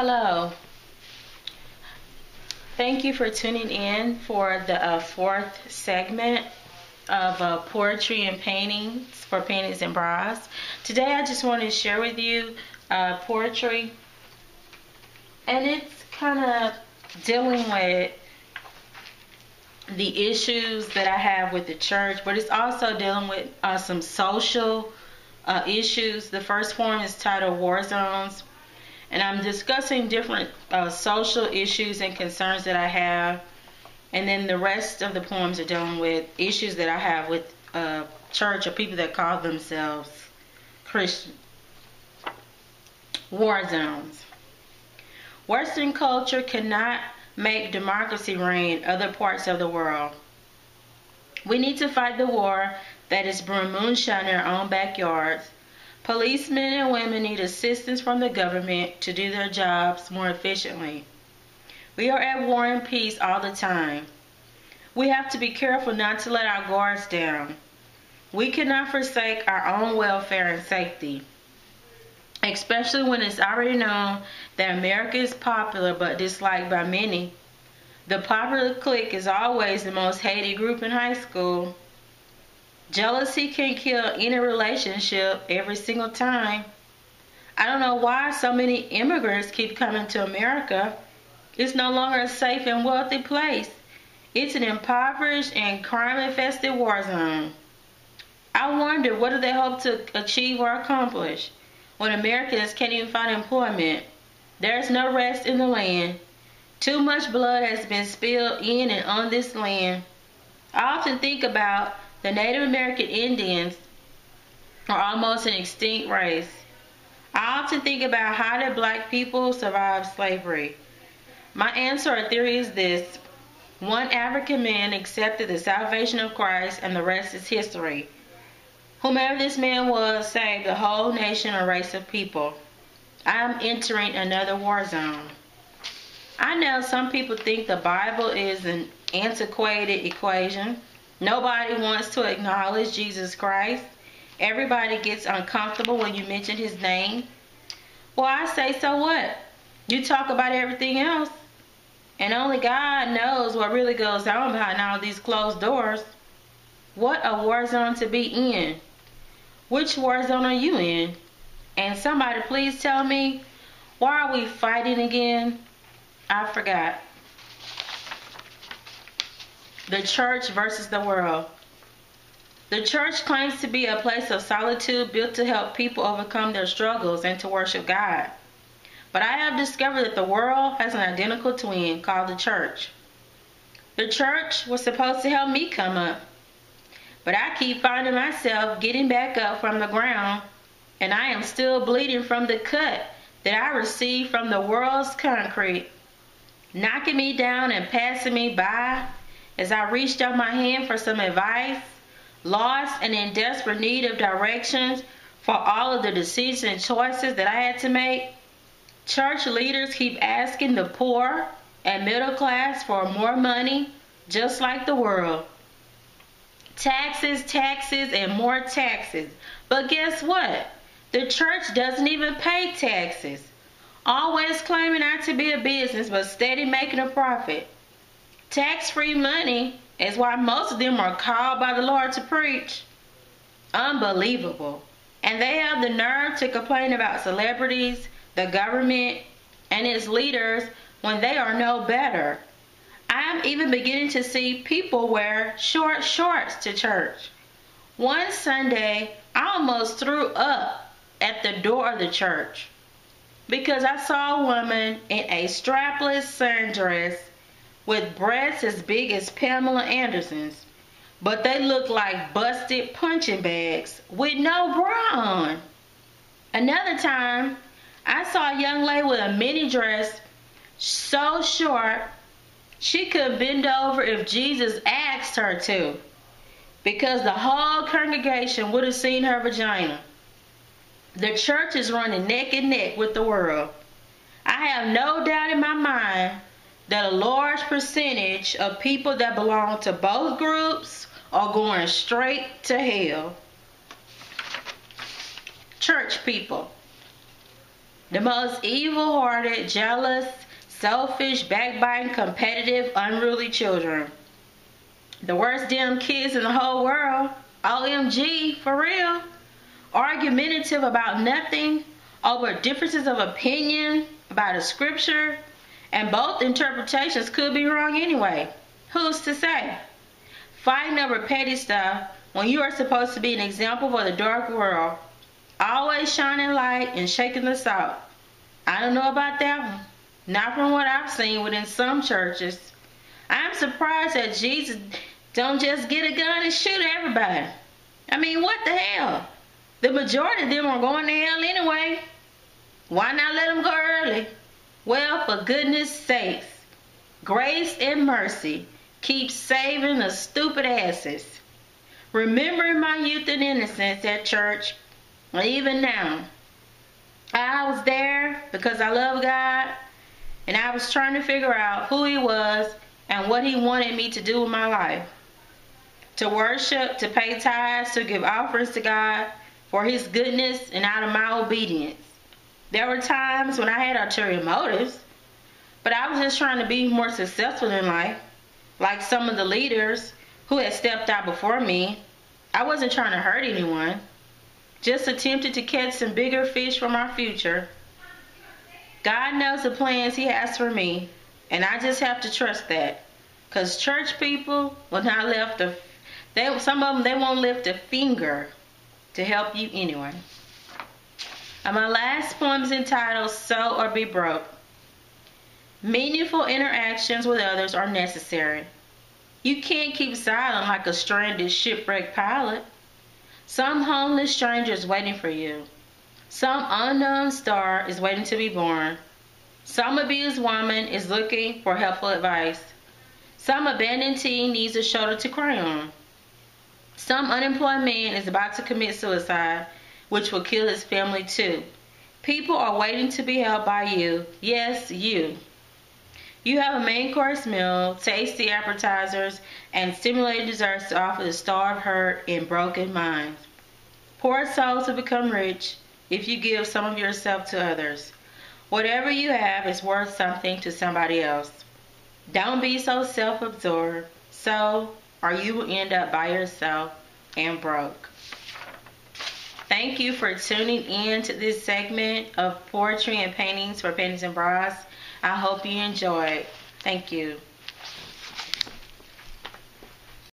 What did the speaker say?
Hello. Thank you for tuning in for the fourth segment of poetry and paintings for panties and bras. Today I just wanted to share with you poetry, and it's kind of dealing with the issues that I have with the church, but it's also dealing with some social issues. The first poem is titled War Zones, and I'm discussing different social issues and concerns that I have. And then the rest of the poems are dealing with issues that I have with church or people that call themselves Christian. War zones. Western culture cannot make democracy reign in other parts of the world. We need to fight the war that is brewing moonshine in our own backyards. Policemen and women need assistance from the government to do their jobs more efficiently. We are at war and peace all the time. We have to be careful not to let our guards down. We cannot forsake our own welfare and safety, especially when it's already known that America is popular but disliked by many. The popular clique is always the most hated group in high school. Jealousy can kill any relationship every single time. I don't know why so many immigrants keep coming to America. It's no longer a safe and wealthy place. It's an impoverished and crime-infested war zone. I wonder, what do they hope to achieve or accomplish when Americans can't even find employment? There's no rest in the land. Too much blood has been spilled in and on this land. I often think about the Native American Indians are almost an extinct race. I often think about how did black people survive slavery. My answer or theory is this: one African man accepted the salvation of Christ, and the rest is history. Whomever this man was saved a whole nation or race of people. I am entering another war zone. I know some people think the Bible is an antiquated equation. Nobody wants to acknowledge Jesus Christ. Everybody gets uncomfortable when you mention his name. Well, I say, so what? You talk about everything else, and only God knows what really goes on behind all these closed doors. What a war zone to be in. Which war zone are you in? And somebody please tell me, why are we fighting again? I forgot. The church versus the world. The church claims to be a place of solitude built to help people overcome their struggles and to worship God. But I have discovered that the world has an identical twin called the church. The church was supposed to help me come up, but I keep finding myself getting back up from the ground, and I am still bleeding from the cut that I received from the world's concrete, knocking me down and passing me by as I reached out my hand for some advice, lost and in desperate need of directions for all of the decisions and choices that I had to make. Church leaders keep asking the poor and middle class for more money, just like the world. Taxes, taxes, and more taxes. But guess what? The church doesn't even pay taxes. Always claiming not to be a business, but steady making a profit. Tax-free money is why most of them are called by the Lord to preach. Unbelievable. And they have the nerve to complain about celebrities, the government, and its leaders when they are no better. I am even beginning to see people wear short shorts to church. One Sunday, I almost threw up at the door of the church because I saw a woman in a strapless sundress with breasts as big as Pamela Anderson's, but they looked like busted punching bags with no bra on. Another time, I saw a young lady with a mini dress so short she could bend over if Jesus asked her to, because the whole congregation would have seen her vagina. The church is running neck and neck with the world. I have no doubt in my mind that a large percentage of people that belong to both groups are going straight to hell. Church people. The most evil-hearted, jealous, selfish, backbiting, competitive, unruly children. The worst damn kids in the whole world. OMG, for real. Argumentative about nothing, over differences of opinion about a scripture, and both interpretations could be wrong anyway. Who's to say? Fighting over petty stuff when you are supposed to be an example for the dark world. Always shining light and shaking the salt. I don't know about that one. Not from what I've seen within some churches. I'm surprised that Jesus don't just get a gun and shoot everybody. I mean, what the hell? The majority of them are going to hell anyway. Why not let them go early? Well, for goodness sakes, grace and mercy keep saving the stupid asses. Remembering my youth and innocence at church, even now, I was there because I love God, and I was trying to figure out who He was and what He wanted me to do with my life. To worship, to pay tithes, to give offerings to God for His goodness and out of my obedience. There were times when I had ulterior motives, but I was just trying to be more successful in life. Like some of the leaders who had stepped out before me, I wasn't trying to hurt anyone. Just attempted to catch some bigger fish for my future. God knows the plans He has for me, and I just have to trust that. Because church people will not lift some of them, they won't lift a finger to help you anyway. And my last poem is entitled, Sow or Be Broke. Meaningful interactions with others are necessary. You can't keep silent like a stranded, shipwrecked pilot. Some homeless stranger is waiting for you. Some unknown star is waiting to be born. Some abused woman is looking for helpful advice. Some abandoned teen needs a shoulder to cry on. Some unemployed man is about to commit suicide, which will kill his family too. People are waiting to be helped by you. Yes, you. You have a main course meal, tasty appetizers, and stimulating desserts to offer the starved, hurt, and broken minds. Poor souls will become rich if you give some of yourself to others. Whatever you have is worth something to somebody else. Don't be so self-absorbed, or you will end up by yourself and broke. Thank you for tuning in to this segment of Poetry and Paintings for Panties and Bras. I hope you enjoyed. Thank you.